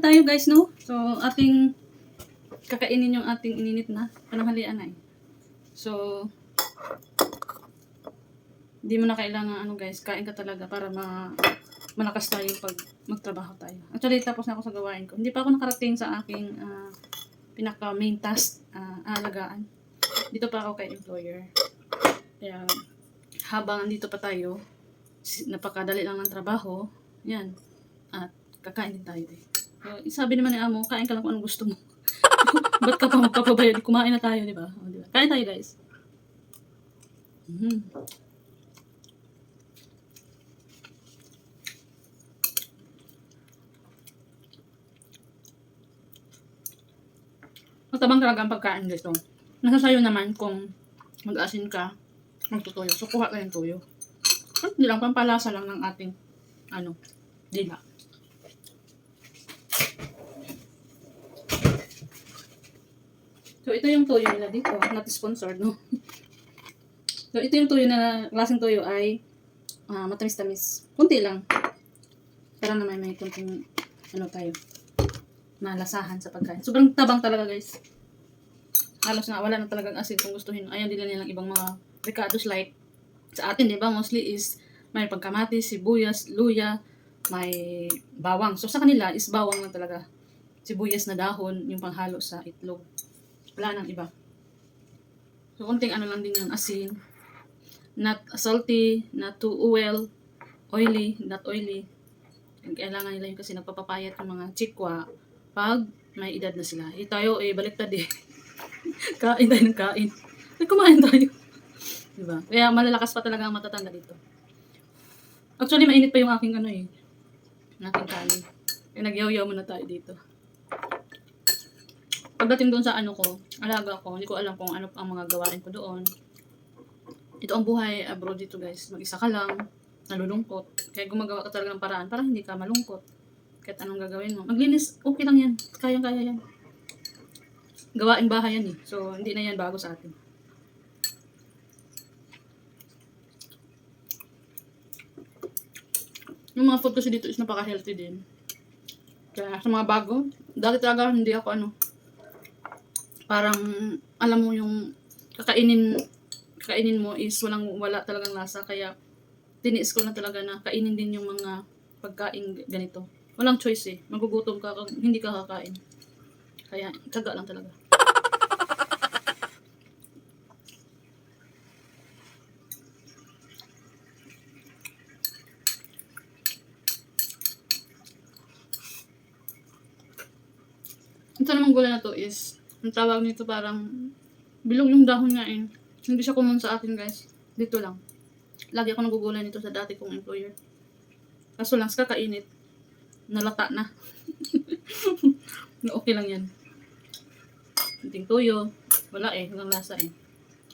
tayo guys, no? So, ating kakainin yung ating ininit na pananghalian na eh. So, di mo na kailangan ano guys, kain ka talaga para malakas tayo pag magtrabaho tayo. Actually, tapos na ako sa gawain ko. Hindi pa ako nakarating sa aking pinaka main task, alagaan. Dito pa ako kay employer. Kaya, habang dito pa tayo, napakadali lang ng trabaho, yan, at kakain din tayo eh. So, sabi naman ni Amo, kain ka lang kung anong gusto mo. Ba't ka pa magpapabayad? Kumain na tayo, di ba? O, diba? Kain tayo guys. Matabang talaga ang pagkain dito. Nasa sayo naman kung mag-asin ka, magtutuyo. So, kuha ka yung tuyo. Hindi lang, pampalasa lang ng ating, dila. So, ito yung tuyo nila dito. Not sponsored, no? So, ito yung tuyo na, klaseng tuyo ay matamis-tamis. Kunti lang. Para naman may kunting, tayo, nalasahan sa pagkain. Sobrang tabang talaga, guys. Halos na, wala na talagang asin kung gustuhin. Ayan, din nilang ibang mga ricados like sa atin, di ba? Mostly is may pagkamatis, sibuyas, luya, may bawang. So, sa kanila is bawang lang talaga. Sibuyas na dahon, yung panghalo sa itlog. Wala nang iba. So, konting lang din yung asin. Not salty, not too oily, not oily. Kailangan nila yung kasi nagpapapayat yung mga chikwa pag may edad na sila. Tayo, baliktad eh. Kain tayo ng kain. Kumain tayo. Diba? Kaya malalakas pa talaga ang matatanda dito. Actually, mainit pa yung aking nating kanin. Kaya nagyaw-yaw muna tayo dito. Pagdating doon sa alaga ko, hindi ko alam kung ano ang mga gawain ko doon. Ito ang buhay abroad dito guys. Mag-isa ka lang, nalulungkot. Kaya gumagawa ka talaga ng paraan para hindi ka malungkot. Kahit anong gagawin mo. Maglinis, okay lang yan. Kayang-kaya yan. Gawaing bahay yan eh. So, hindi na yan bago sa atin. Yung mga food kasi dito is napaka-healthy din. Kaya sa mga bago, dati talaga hindi ako parang, alam mo yung kakainin mo is wala talagang lasa. Kaya, tiniis ko na talaga na kainin din yung mga pagkain ganito. Walang choice eh. Magugutom ka kung hindi ka kakain. Kaya, tsaga lang talaga. Ito namang gulay na to is, ang tawag nito parang, bilog yung dahon niya eh. Hindi siya common sa atin guys. Dito lang. Lagi ako nagugulay nito sa dati kong employer. Kaso lang, kakainit. Nalata na. Okay lang yan. Kunting tuyo. Wala eh. Walang lasa eh.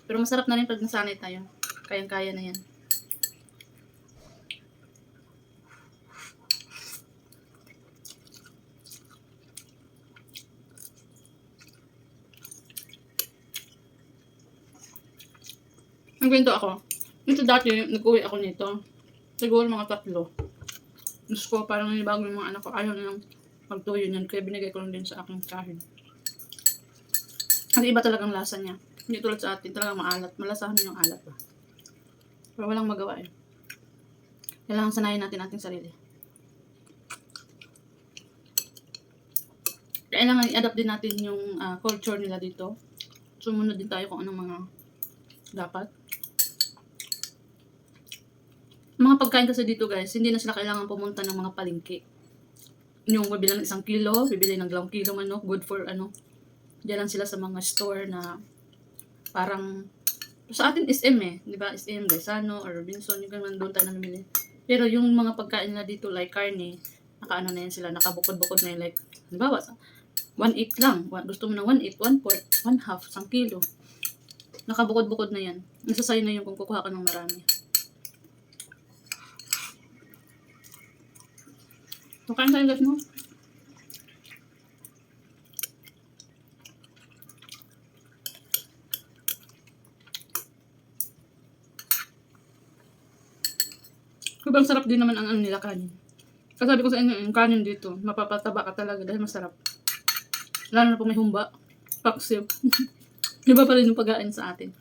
Pero masarap na rin pag nasanay tayo. Kayang-kaya na yan. Nagkwento ako. Ito dati, nag-uwi ako nito. Siguro mga 3. Gusto ko, parang nanibago yung mga anak ko. Ayaw na yung magtuyo niyan. Kaya binigay ko lang din sa aking kahin. Kasi iba talagang lasa niya. Hindi tulad sa atin. Talagang maalat. Malasahan yung alat ba. Pero walang magawa eh. Kailangan sanayin natin ating sarili. Kailangan i-adapt din natin yung culture nila dito. Sumunod din tayo kung anong mga dapat. Mga pagkain kasi dito guys, hindi na sila kailangan pumunta ng mga palengke. Yung bibili ng 1 kilo, bibili ng 2 kilo manok, good for diyan lang sila sa mga store na parang, sa atin SM eh, di ba? SM, Gaisano, or Robinson, yung ganun doon tayo namimili. Pero yung mga pagkain nila dito, like karne, nakaano na yan sila, nakabukod-bukod na yan, like, di ba, 1/8 lang. Gusto mo ng 1/8, 1/4, 1/2, 1 kilo. Nakabukod-bukod na yan. Nasasayo na yung kung kukuha ka ng marami. So, kain tayo guys mo. Sobrang sarap din naman ang nila kanin. Kasabi ko sa inyo, yung kanin dito, mapapataba ka talaga dahil masarap. Lalo na pag may humba, paksiw. Iba pa rin yung pagkain sa atin.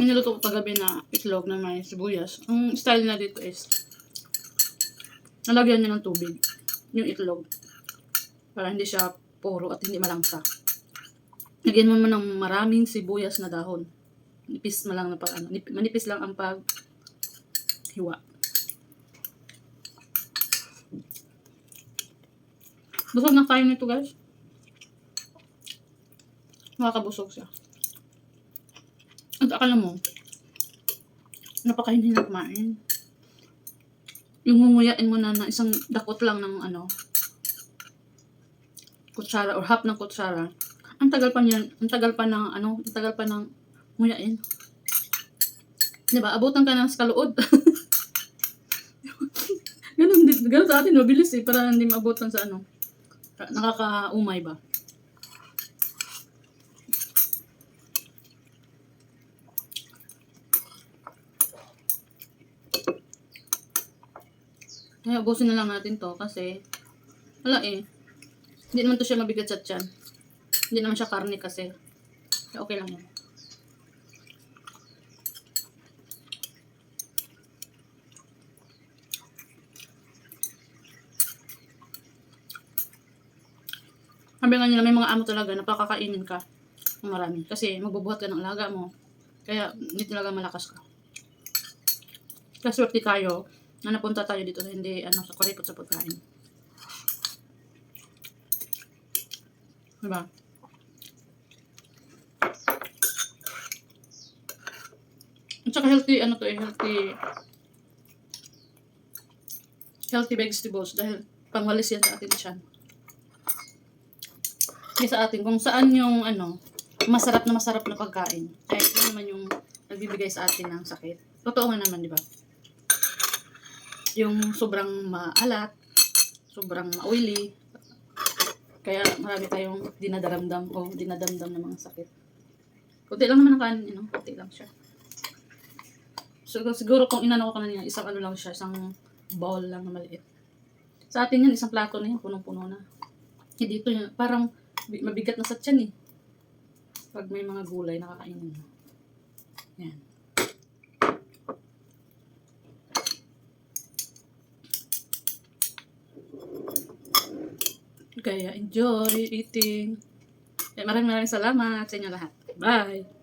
Yung niluto ko kagabi na itlog na may sibuyas, ang style na dito is, nalagyan niya ng tubig, yung itlog. Para hindi siya puro at hindi malangsa. Lagyan mo ng maraming sibuyas na dahon. Nipis mo lang na pag ano, manipis lang ang pag hiwa. Busog na tayo nito, guys. Makakabusog siya. At akala mo, napakain na kumain. Yung mumuyain mo na isang dakot lang ng ano, kutsara or half ng kutsara. Ang tagal pa niyan, ang tagal pa ng ano, ang tagal pa ng muyain. 'Di ba? Abutan ka ng kaluod. Ganun sa atin, mabilis eh, para hindi maabutan sa ano. Nakakaumay ba? Kaya ubusin na lang natin to kasi wala eh. Hindi naman to siya mabigat sa tiyan. Hindi naman siya karne kasi. Kaya okay lang yan. Sabi nga nila, may mga amo talaga na pakakainin ka ng marami. Kasi magbubuhat ka ng alaga mo. Kaya hindi talaga malakas ka. Kaya swerte tayo na napunta tayo dito na hindi ano, sa kuripot sa pagkain. Diba? At saka healthy, ano to eh, healthy vegetables dahil pangwalis yan sa atin siya. Kasi sa atin, kung saan yung ano, masarap na pagkain. Kahit yun naman yung nagbibigay sa atin ng sakit. Totoo nga naman, di ba? Yung sobrang maalat, sobrang ma-oily, kaya marami tayong dinadaramdam o dinadamdam ng mga sakit. Kunti lang naman ang kanin, you know? Kunti lang siya. So, siguro kung inano ko kanina, isang ano lang siya, isang bowl lang na maliit. Sa atin yan, isang plato na yan, punong-puno na. Dito yan, parang mabigat na sa tiyan eh. Pag may mga gulay, nakakainin mo. Yan. Kaya enjoy eating. Maraming salamat sa inyo lahat. Bye!